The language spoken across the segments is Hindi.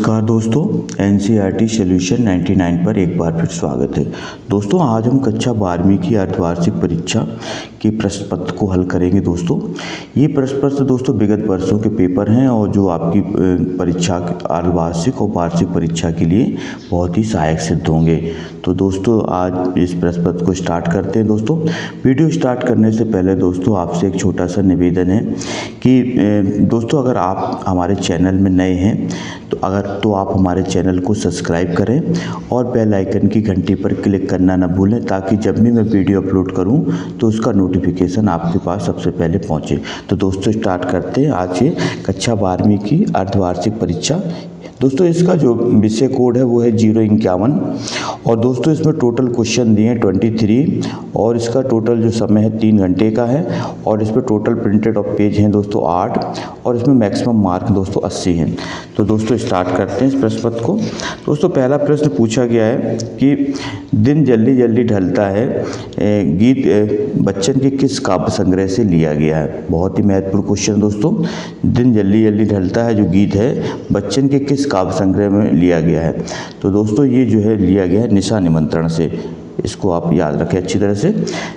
नमस्कार दोस्तों, एनसीईआरटी सॉल्यूशन 99 पर एक बार फिर स्वागत है। दोस्तों आज हम कक्षा 12वीं की अर्धवार्षिक परीक्षा के प्रश्न पत्र को हल करेंगे। दोस्तों ये प्रश्न पत्र दोस्तों विगत वर्षों के पेपर हैं और जो आपकी परीक्षा अर्धवार्षिक और वार्षिक परीक्षा के लिए बहुत ही सहायक सिद्ध होंगे। तो दोस्तों आज इस प्रश्न पत्र को स्टार्ट करते हैं। दोस्तों वीडियो स्टार्ट करने से पहले दोस्तों आपसे एक छोटा सा निवेदन है कि दोस्तों अगर आप हमारे चैनल में नए हैं तो आप हमारे चैनल को सब्सक्राइब करें और बेल आइकन की घंटी पर क्लिक करना न भूलें, ताकि जब भी मैं वीडियो अपलोड करूं तो उसका नोटिफिकेशन आपके पास सबसे पहले पहुंचे। तो दोस्तों स्टार्ट करते हैं आज ये कक्षा 12वीं की अर्धवार्षिक परीक्षा। दोस्तों इसका जो विषय कोड है वो है 051 और दोस्तों इसमें टोटल क्वेश्चन दिए हैं 23 और इसका टोटल जो समय है 3 घंटे का है और इसमें टोटल प्रिंटेड ऑफ पेज हैं दोस्तों 8 और इसमें मैक्सिमम मार्क दोस्तों 80 हैं। तो दोस्तों स्टार्ट करते हैं इस प्रश्न पत्र को। दोस्तों पहला प्रश्न पूछा गया है कि दिन जल्दी जल्दी ढलता है गीत बच्चन के किस काव्य संग्रह से लिया गया है। बहुत ही महत्वपूर्ण क्वेश्चन दोस्तों। दिन जल्दी जल्दी ढलता है जो गीत है बच्चन के किस काव्य संग्रह में लिया गया है। तो दोस्तों ये जो है लिया गया है निशा निमंत्रण से। इसको आप याद रखें अच्छी तरह से।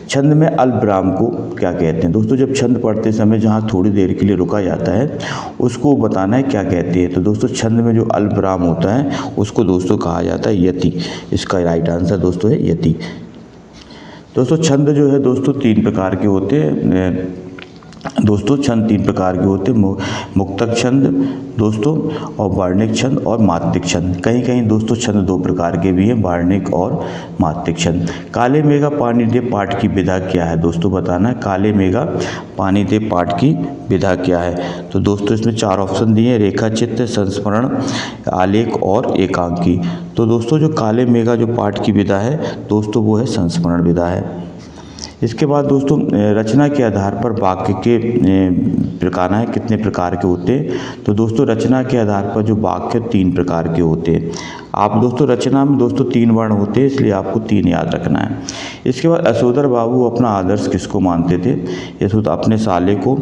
छंद में अल्पविराम को क्या कहते हैं। दोस्तों जब छंद पढ़ते समय जहाँ थोड़ी देर के लिए रुका जाता है उसको बताना है क्या कहते हैं। तो दोस्तों छंद में जो अल्पविराम होता है उसको दोस्तों कहा जाता है यति। इसका राइट आंसर दोस्तों है यति। दोस्तों छंद जो है दोस्तों 3 प्रकार के होते हैं। दोस्तों छंद 3 प्रकार के होते हैं, मुक्तक छंद दोस्तों और वार्णिक छंद और मात्रिक छंद। कहीं कहीं दोस्तों छंद 2 प्रकार के भी हैं, वार्णिक और मात्रिक छंद। काले मेघा पानी दे पाठ की विधा क्या है। दोस्तों बताना है काले मेघा पानी दे पाठ की विधा क्या है। तो दोस्तों इसमें 4 ऑप्शन दिए हैं, रेखा चित्र, संस्मरण, आलेख और एकांकी। तो दोस्तों जो काले मेघा जो पाठ की विधा है दोस्तों वो है संस्मरण विधा है। इसके बाद दोस्तों रचना के आधार पर वाक्य के प्रकार हैं, कितने प्रकार के होते हैं। तो दोस्तों रचना के आधार पर जो वाक्य 3 प्रकार के होते हैं। आप दोस्तों रचना में दोस्तों 3 वर्ण होते हैं, इसलिए आपको 3 याद रखना है। इसके बाद यशोधर बाबू अपना आदर्श किसको मानते थे। यशोधर अपने साले को,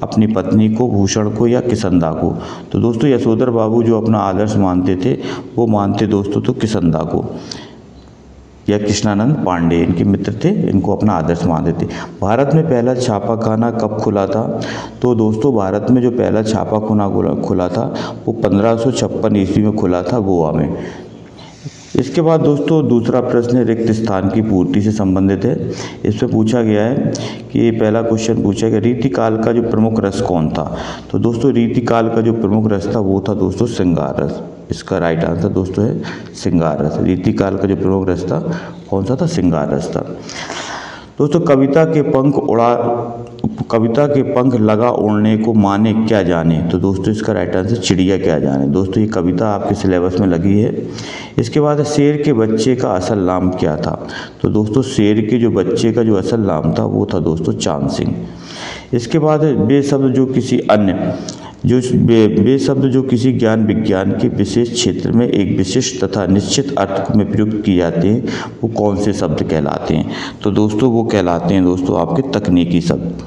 अपनी पत्नी को, भूषण को या किसंदा को। तो दोस्तों यशोधर बाबू जो अपना आदर्श मानते थे वो मानते दोस्तों तो किसंदा को या कृष्णानंद पांडे इनके मित्र थे, इनको अपना आदर्श मानते थे। भारत में पहला छापाखाना कब खुला था। तो दोस्तों भारत में जो पहला छापाखाना खुला था वो 1556 ईस्वी में खुला था गोवा में। इसके बाद दोस्तों दूसरा प्रश्न रिक्त स्थान की पूर्ति से संबंधित है। इसमें पूछा गया है कि पहला क्वेश्चन पूछा गया रीतिकाल का जो प्रमुख रस कौन था। तो दोस्तों रीतिकाल का जो प्रमुख रस था वो था दोस्तों श्रृंगार रस। इसका राइट आंसर दोस्तों है श्रृंगार रस। रीतिकाल का जो प्रमुख रस था कौन सा था, श्रृंगार रस था। दोस्तों कविता के पंख लगा उड़ने को माने क्या जाने। तो दोस्तों इसका राइट आंसर चिड़िया क्या जाने। दोस्तों ये कविता आपके सिलेबस में लगी है। इसके बाद शेर के बच्चे का असल नाम क्या था। तो दोस्तों शेर के जो बच्चे का जो असल नाम था वो था दोस्तों चांद सिंह। इसके बाद बेशब्द जो किसी ज्ञान विज्ञान के विशेष क्षेत्र में एक विशिष्ट तथा निश्चित अर्थ में प्रयुक्त किए जाते हैं वो कौन से शब्द कहलाते हैं। तो दोस्तों वो कहलाते हैं दोस्तों आपके तकनीकी शब्द।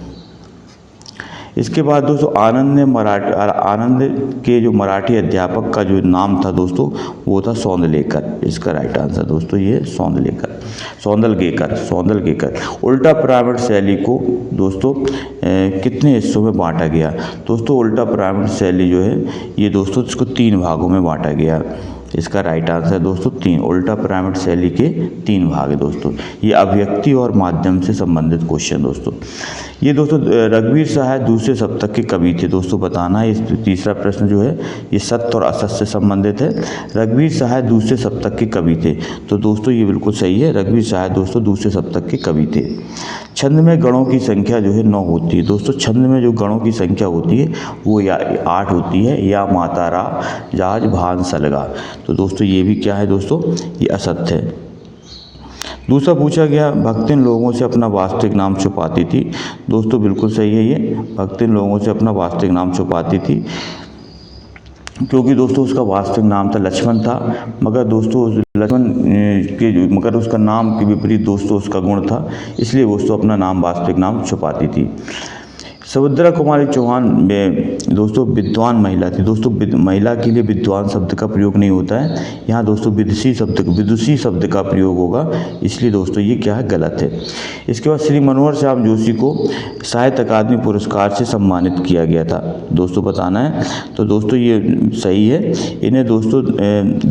इसके बाद दोस्तों आनंद के जो मराठी अध्यापक का जो नाम था दोस्तों वो था सौंदलेकर। इसका राइट आंसर दोस्तों ये सौंदलगेकर। उल्टा पिरामिड शैली को दोस्तों कितने हिस्सों में बांटा गया। दोस्तों उल्टा पिरामिड शैली जो है ये दोस्तों इसको 3 भागों में बांटा गया। इसका राइट आंसर दोस्तों 3। उल्टा पिरामिड शैली के 3 भाग है दोस्तों। ये अभिव्यक्ति और माध्यम से संबंधित क्वेश्चन दोस्तों। ये दोस्तों रघुवीर सहाय दूसरे सप्तक के कवि थे। दोस्तों बताना है इस तीसरा प्रश्न जो है ये सत्य और असत्य से संबंधित है। रघुवीर सहाय दूसरे सप्तक के कवि थे। तो दोस्तों ये बिल्कुल सही है, रघुवीर सहाय दोस्तों दूसरे सप्तक के कवि थे। छंद में गणों की संख्या जो है 9 होती है। दोस्तों छंद में जो गणों की संख्या होती है वो 8 होती है। या मातारा जाज भान सलगा। तो दोस्तों ये भी क्या है दोस्तों ये असत्य है। दूसरा पूछा गया भक्तिन लोगों से अपना वास्तविक नाम छुपाती थी। दोस्तों बिल्कुल सही है, ये भक्तिन लोगों से अपना वास्तविक नाम छुपाती थी क्योंकि दोस्तों उसका वास्तविक नाम था लक्ष्मण था, मगर दोस्तों मगर उसका नाम के विपरीत दोस्तों उसका गुण था, इसलिए दोस्तों अपना नाम वास्तविक नाम छुपाती थी। सुभद्रा कुमारी चौहान में दोस्तों विद्वान महिला थी। दोस्तों महिला के लिए विद्वान शब्द का प्रयोग नहीं होता है, यहाँ दोस्तों विदुषी शब्द का प्रयोग होगा, इसलिए दोस्तों ये क्या है, गलत है। इसके बाद श्री मनोहर श्याम जोशी को साहित्य अकादमी पुरस्कार से सम्मानित किया गया था, दोस्तों बताना है। तो दोस्तों ये सही है, इन्हें दोस्तों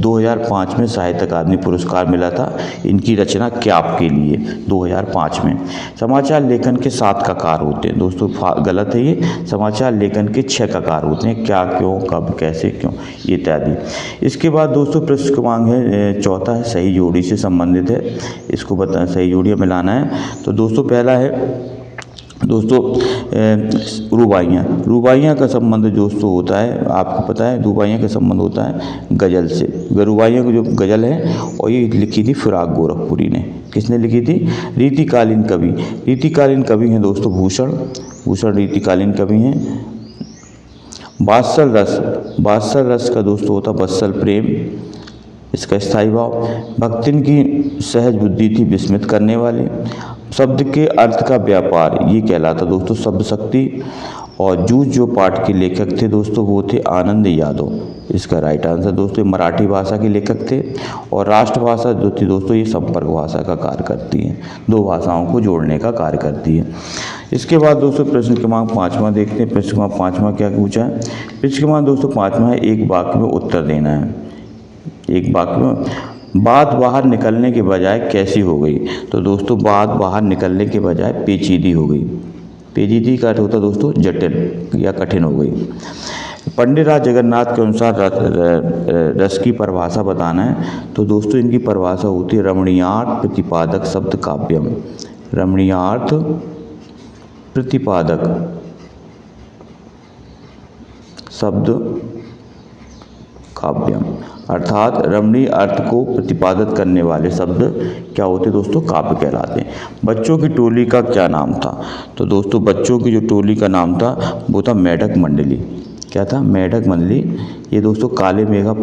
2005 में साहित्य अकादमी पुरस्कार मिला था इनकी रचना क्या आपके लिए 2005 में। समाचार लेखन के 7 ककार होते हैं, दोस्तों गलत है ये, समाचार लेखन के 6 ककार होते हैं, क्या, क्यों, कब, कैसे, क्यों, इत्यादि। इसके बाद दोस्तों प्रश्न क्रमांक है चौथा है, सही जोड़ी से संबंधित है, इसको बताना, सही जोड़ियाँ मिलाना है। तो दोस्तों पहला है दोस्तों रुबाइयाँ का संबंध दोस्तों होता है, आपको पता है रुबाइयाँ का संबंध होता है गज़ल से। रुबाइयाँ की जो गज़ल है और ये लिखी थी फिराक गोरखपुरी ने। किसने लिखी थी? रीतिकालीन कवि। रीतिकालीन कवि हैं दोस्तों भूषण रीतिकालीन कवि हैं। बात्सल रस का दोस्तों होता वत्सल प्रेम, इसका स्थायी भाव। भक्तिन की सहज बुद्धि थी विस्मित करने वाले। शब्द के अर्थ का व्यापार, ये कहलाता दोस्तों शब्द शक्ति। और जूझ जो पाठ के लेखक थे दोस्तों वो थे आनंद यादव, इसका राइट आंसर दोस्तों। मराठी भाषा के लेखक थे। और राष्ट्रभाषा जो थी दोस्तों ये संपर्क भाषा का कार्य करती है, 2 भाषाओं को जोड़ने का कार्य करती है। इसके बाद दोस्तों प्रश्न क्रमांक 5वां देखते हैं। प्रश्न क्रमांक 5वां क्या पूछा है? प्रश्न क्रमांक दोस्तों 5वां है, एक वाक्य में उत्तर देना है। एक वाक्य में बात बाहर निकलने के बजाय कैसी हो गई? तो दोस्तों बात बाहर निकलने के बजाय पेचीदी हो गई। पेचीदी का अर्थ होता है दोस्तों जटिल या कठिन हो गई। पंडित राज जगन्नाथ के अनुसार रस की परिभाषा बताना है। तो दोस्तों इनकी परिभाषा होती है रमणीयार्थ प्रतिपादक शब्द काव्यम। रमणीयार्थ प्रतिपादक शब्द काव्यम, अर्थात रमणीय अर्थ को प्रतिपादित करने वाले शब्द क्या होते दोस्तों? काव्य कहलाते हैं। बच्चों की टोली का क्या नाम था? तो दोस्तों बच्चों की जो टोली का नाम था वो था मेढक मंडली। क्या था? मेढक मंडली। ये दोस्तों काले मेघा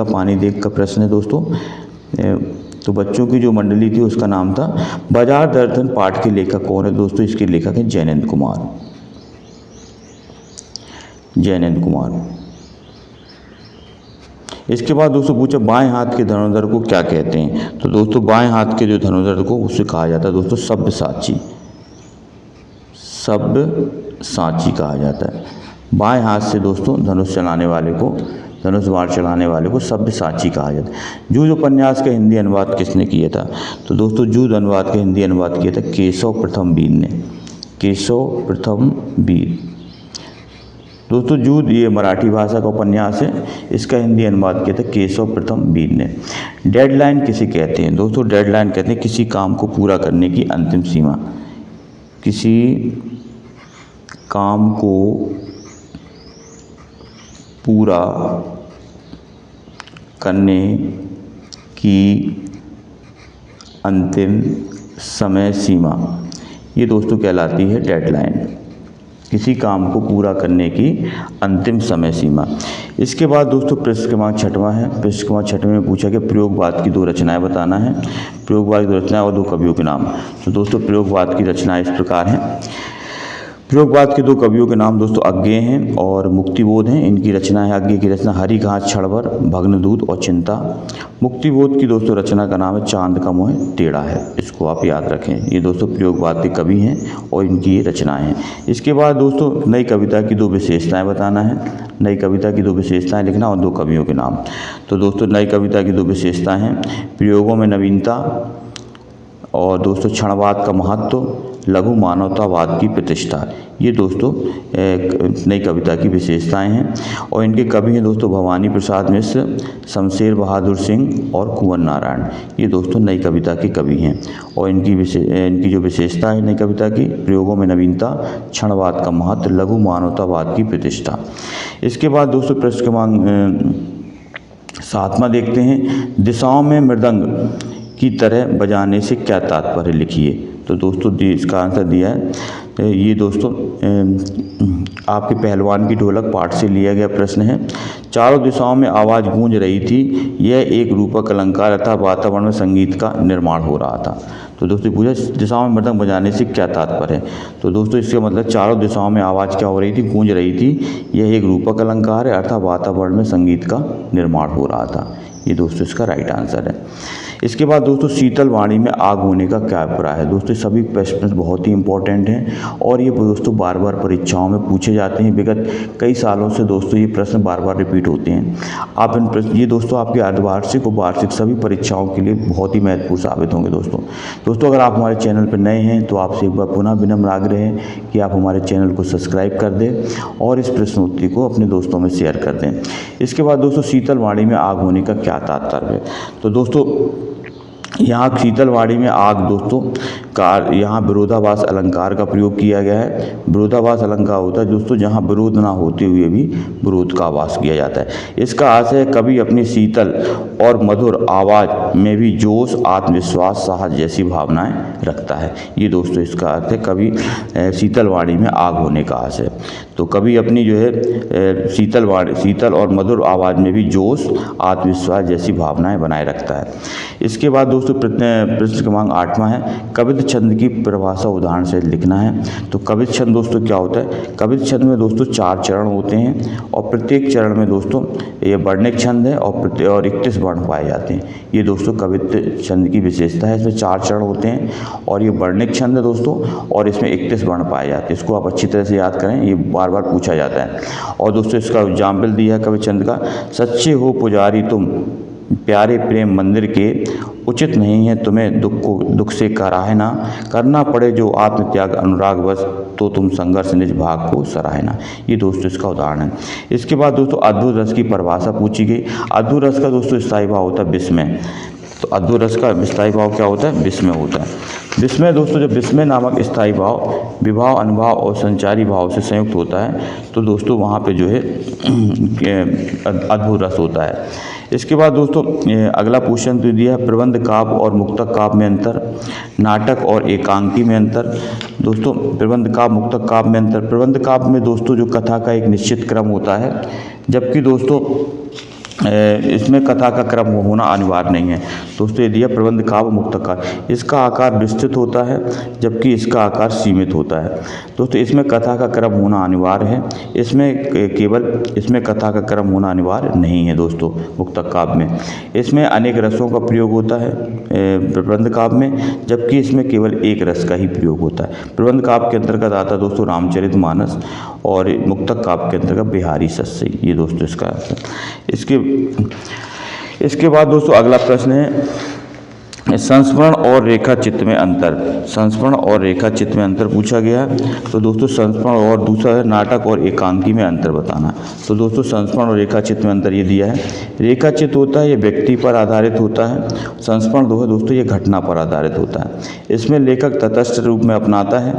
पानी देख का प्रश्न है दोस्तों। तो बच्चों की जो मंडली थी उसका नाम था। बाजार दर्शन पाठ के लेखक कौन है दोस्तों? इसके लेखक हैं जयनंद कुमार। इसके बाद दोस्तों पूछा बाएं हाथ के धनुर्धर को क्या कहते हैं? तो दोस्तों बाएं हाथ के जो धनुर्धर को उसे कहा जाता है दोस्तों सब्यसाची कहा जाता है। बाएं हाथ से दोस्तों धनुष बाण चलाने वाले को सब्यसाची कहा जाता है। जूझ उपन्यास का हिंदी अनुवाद किसने किया था? तो दोस्तों जूझ अनुवाद का हिंदी अनुवाद किया था केशव प्रथम वीर। दोस्तों जूझ ये मराठी भाषा का उपन्यास है, इसका हिंदी अनुवाद किया था केशव प्रथम वीर ने। डेडलाइन किसे कहते हैं? दोस्तों डेडलाइन कहते हैं किसी काम को पूरा करने की अंतिम सीमा। किसी काम को पूरा करने की अंतिम समय सीमा, ये दोस्तों कहलाती है डेडलाइन। किसी काम को पूरा करने की अंतिम समय सीमा। इसके बाद दोस्तों प्रश्न क्रमांक 6वां है। प्रश्न क्रमांक 6वें में पूछा कि प्रयोगवाद की 2 रचनाएं बताना है। प्रयोगवाद की 2 रचनाएं और 2 कवियों के नाम। तो दोस्तों प्रयोगवाद की रचनाएं इस प्रकार हैं। प्रयोगवाद के 2 कवियों के नाम दोस्तों अज्ञेय हैं और मुक्तिबोध हैं। इनकी रचना है, अज्ञेय की रचना हरी घास क्षणभर, भग्नदूत और चिंता। मुक्तिबोध की दोस्तों रचना का नाम है चांद का मुँह टेढ़ा है, इसको आप याद रखें। ये दोस्तों प्रयोगवाद के कवि हैं और इनकी ये रचनाएं हैं। इसके बाद दोस्तों नई कविता की 2 विशेषताएं बताना है। नई कविता की 2 विशेषताएं लिखना और 2 कवियों के नाम। तो दोस्तों नई कविता की 2 विशेषताएं हैं, प्रयोगों में नवीनता और दोस्तों क्षणवाद का महत्व, लघु मानवतावाद की प्रतिष्ठा। ये दोस्तों नई कविता की विशेषताएं हैं और इनके कवि हैं दोस्तों भवानी प्रसाद मिश्र, शमशेर बहादुर सिंह और कुंवर नारायण। ये दोस्तों नई कविता के कवि हैं और इनकी जो विशेषता है नई कविता की, प्रयोगों में नवीनता, क्षणवाद का महत्व, लघु मानवतावाद की प्रतिष्ठा। इसके बाद दोस्तों प्रश्न क्रमांक 7वां देखते हैं। दिशाओं में मृदंग की तरह बजाने से क्या तात्पर्य लिखिए। तो दोस्तों इसका आंसर दिया है, ये दोस्तों आपके पहलवान की ढोलक पाठ से लिया गया प्रश्न है। चारों दिशाओं में आवाज़ गूंज रही थी, यह एक रूपक अलंकार तथा वातावरण में संगीत का निर्माण हो रहा था। तो दोस्तों पूछा दिशाओं में मृदंग बजाने से क्या तात्पर्य है। तो दोस्तों इसका मतलब चारों दिशाओं में आवाज़ क्या हो रही थी, गूंज रही थी। यह एक रूपक अलंकार है, अर्थात वातावरण में संगीत का निर्माण हो रहा था। ये दोस्तों इसका राइट आंसर है। इसके बाद दोस्तों शीतल वाणी में आग होने का क्या अभिप्राय है। दोस्तों सभी प्रश्न बहुत ही इंपॉर्टेंट हैं और ये दोस्तों बार बार परीक्षाओं में पूछे जाते हैं। विगत कई सालों से दोस्तों ये प्रश्न बार बार रिपीट होते हैं। आप इन प्रश्न ये दोस्तों आपके अर्धवार्षिक और वार्षिक सभी परीक्षाओं के लिए बहुत ही महत्वपूर्ण साबित होंगे। दोस्तों अगर आप हमारे चैनल पर नए हैं तो आपसे एक बार पुनः विनम्र आग्रह है कि आप हमारे चैनल को सब्सक्राइब कर दें और इस प्रश्नोत्तरी को अपने दोस्तों में शेयर कर दें। इसके बाद दोस्तों शीतल वाणी में आग होने का क्या तात्पर्य है। तो दोस्तों यहाँ शीतल वाणी में आग दोस्तों का यहाँ विरोधाभास अलंकार का प्रयोग किया गया है। विरोधाभास अलंकार होता है दोस्तों जहाँ विरोध ना होते हुए भी विरोध का आभास किया जाता है। इसका आशय कवि अपनी शीतल और मधुर आवाज़ में भी जोश, आत्मविश्वास, साहस जैसी भावनाएं रखता है। ये दोस्तों इसका अर्थ है कवि शीतल वाणी में आग होने का आशय। तो कवि अपनी जो है शीतल और मधुर आवाज़ में भी जोश, आत्मविश्वास जैसी भावनाएं बनाए रखता है। इसके बाद दोस्तों प्रश्न क्रमांक 8वां है, कवित छंद की परिभाषा उदाहरण से लिखना है। तो कवित छंद दोस्तों क्या होता है। कवित छंद में दोस्तों 4 चरण होते हैं और प्रत्येक चरण में दोस्तों ये वर्णिक छंद है और 31 वर्ण पाए जाते हैं। ये दोस्तों कवित छंद की विशेषता है। इसमें 4 चरण होते हैं और ये वर्णिक छंद है दोस्तों और इसमें 31 वर्ण पाए जाते हैं। इसको आप अच्छी तरह से याद करें, ये बार बार पूछा जाता है। और दोस्तों इसका एग्जाम्पल दिया है कवित छंद का, सच्चे हो पुजारी तुम प्यारे प्रेम मंदिर के, उचित नहीं है तुम्हें दुख से कराहना, करना पड़े जो आत्मत्याग अनुराग बस, तो तुम संघर्ष निज भाग को सराहना। ये दोस्तों इसका उदाहरण है। इसके बाद दोस्तों अद्भुत रस की परिभाषा पूछी गई। अद्भुत रस का दोस्तों स्थायी भाव होता है विस्मय। तो अद्भुत रस का स्थायी भाव क्या होता है, विस्मय होता है। विस्मय दोस्तों जब विस्मय नामक स्थायी भाव विभाव, अनुभाव और संचारी भाव से संयुक्त होता है तो दोस्तों वहाँ पे जो है अद्भुत रस होता है। इसके बाद दोस्तों अगला क्वेश्चन तो दिया है, प्रबंध काव्य और मुक्तक काव्य में अंतर, नाटक और एकांकी में अंतर। दोस्तों प्रबंध काव्य मुक्तक काव्य में अंतर, प्रबंध काव्य में दोस्तों जो कथा का एक निश्चित क्रम होता है, जबकि दोस्तों इसमें कथा का क्रम होना अनिवार्य नहीं है। दोस्तों ये दिया प्रबंध काव्य मुक्तक काव्य, इसका आकार विस्तृत होता है जबकि इसका आकार सीमित होता है। दोस्तों इसमें कथा का क्रम होना अनिवार्य है, इसमें कथा का क्रम होना अनिवार्य नहीं है। दोस्तों मुक्तक काव्य में इसमें अनेक रसों का प्रयोग होता है प्रबंध काव्य में, जबकि इसमें केवल एक रस का ही प्रयोग होता है। प्रबंध काव्य के अंतर्गत आता है दोस्तों रामचरितमानस और मुक्तक काव्य के अंतर्गत बिहारी सस्सई। ये दोस्तों इसका अर्थ है। इसके बाद दोस्तों अगला प्रश्न है संस्मरण और रेखा चित्र में अंतर। संस्मरण और रेखा चित्र में अंतर पूछा गया। तो दोस्तों संस्मरण और दूसरा है नाटक और एकांकी में अंतर बताना। तो दोस्तों संस्मरण और रेखा चित्र में अंतर ये दिया है, रेखा चित्र होता है ये व्यक्ति पर आधारित होता है, संस्मरण दोस्तों ये घटना पर आधारित होता है। इसमें लेखक तटस्थ रूप में अपनाता है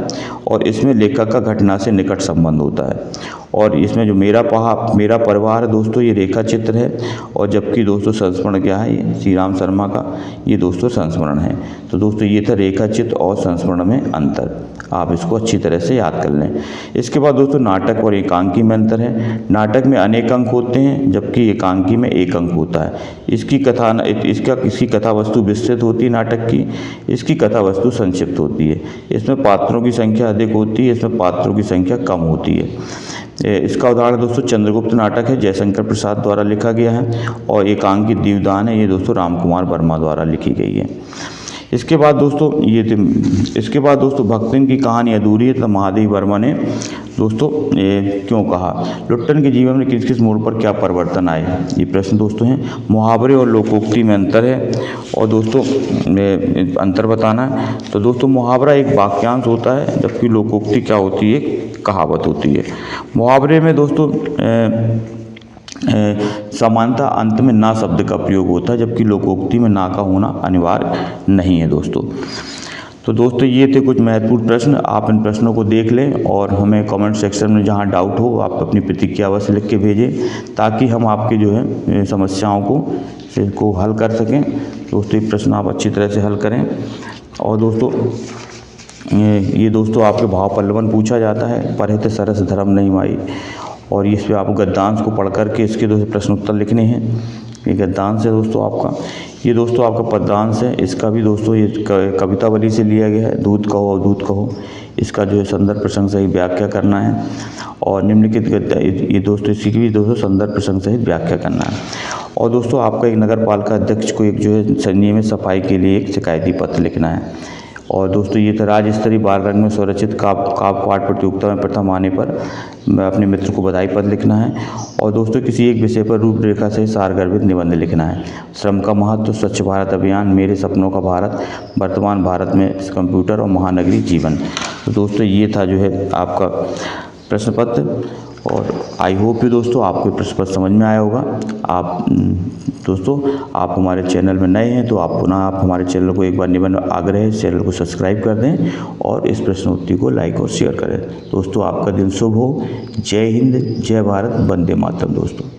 और इसमें लेखक का घटना से निकट संबंध होता है। और इसमें जो मेरा परिवार है दोस्तों ये रेखा चित्र है, और जबकि दोस्तों संस्मरण क्या है, ये श्री राम शर्मा का ये दोस्तों संस्मरण है। तो दोस्तों ये था रेखा चित्र और संस्मरण में अंतर, आप इसको अच्छी तरह से याद कर लें। इसके बाद दोस्तों नाटक और एकांकी में अंतर है। नाटक में अनेक अंक होते हैं जबकि एकांकी में एक अंक होता है। इसकी कथा वस्तु विस्तृत होती है नाटक की, इसकी कथा वस्तु संक्षिप्त होती है। इसमें पात्रों की संख्या अधिक होती है, इसमें पात्रों की संख्या कम होती है। इसका उदाहरण दोस्तों चंद्रगुप्त नाटक है, जयशंकर प्रसाद द्वारा लिखा गया है, और एकांकी दीवदान है, ये दोस्तों रामकुमार वर्मा द्वारा लिखी गई है। इसके बाद दोस्तों भक्तिन की कहानी अधूरी है, तो महादेव वर्मा ने दोस्तों क्यों कहा। लुट्टन के जीवन में किस किस मोड़ पर क्या परिवर्तन आए, ये प्रश्न दोस्तों हैं। मुहावरे और लोकोक्ति में अंतर है, और दोस्तों अंतर बताना है। तो दोस्तों मुहावरा एक वाक्यांश होता है, जबकि लोकोक्ति क्या होती है, कहावत होती है। मुहावरे में दोस्तों समानता अंत में ना शब्द का प्रयोग होता है, जबकि लोकोक्ति में ना का होना अनिवार्य नहीं है दोस्तों। तो दोस्तों ये थे कुछ महत्वपूर्ण प्रश्न, आप इन प्रश्नों को देख लें और हमें कमेंट सेक्शन में जहां डाउट हो आप अपनी प्रतिक्रिया अवश्य लिख के भेजें, ताकि हम आपके जो है समस्याओं को हल कर सकें। दोस्तों ये प्रश्न आप अच्छी तरह से हल करें। और दोस्तों ये दोस्तों आपके भाव पल्लवन पूछा जाता है, परहित सरस धर्म नहीं माई, और इस पे आपको गद्यांश को पढ़ करके इसके दोस्तों प्रश्न उत्तर लिखने हैं। ये गद्यांश है दोस्तों आपका। ये दोस्तों आपका पद्यांश है। इसका भी दोस्तों ये कवितावली से लिया गया है। दूध कहो अवधूत कहो, इसका जो है संदर्भ प्रसंग सहित व्याख्या करना है। और निम्नलिखित गद्य ये दोस्तों इसी की भी दोस्तों संदर्भ प्रसंग सहित व्याख्या करना है। और दोस्तों आपका एक नगर पालिका अध्यक्ष को एक जो है नियमित सफाई के लिए एक शिकायती पत्र लिखना है। और दोस्तों ये था राज्य स्तरीय बाल रंग में स्वरचित काव्य पाठ प्रतियोगिता में प्रथम आने पर अपने मित्र को बधाई पत्र लिखना है। और दोस्तों किसी एक विषय पर रूपरेखा से सारगर्भित निबंध लिखना है। श्रम का महत्व, स्वच्छ भारत अभियान, मेरे सपनों का भारत, वर्तमान भारत में कंप्यूटर और महानगरीय जीवन। तो दोस्तों ये था जो है आपका प्रश्न पत्र। और आई होप कि दोस्तों आपको प्रश्न पत्र समझ में आया होगा। आप दोस्तों आप हमारे चैनल में नए हैं तो आप पुनः आप हमारे चैनल को एक बार निबंध आग्रह है चैनल को सब्सक्राइब कर दें और इस प्रश्नोत्तरी को लाइक और शेयर करें। दोस्तों आपका दिन शुभ हो। जय हिंद, जय भारत, वंदे मातरम दोस्तों।